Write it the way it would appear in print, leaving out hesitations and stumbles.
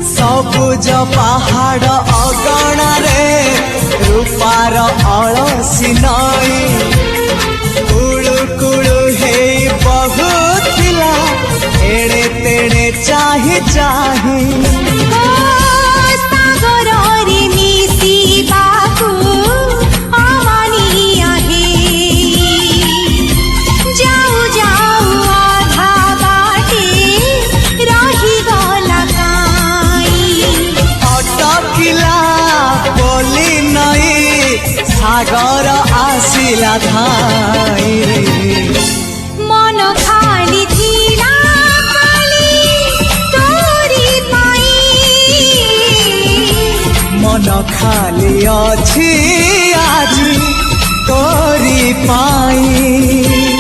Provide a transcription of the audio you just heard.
सबुज पहाड़ अगणारे रूपार अलसी नई कुळु कुळु हे बहुथिला एड़े तेड़े चाही चाही सागर आसिला धाई मन खाली थिला खाली तोरी पाई मन खाली अछि आज तोरी पाई।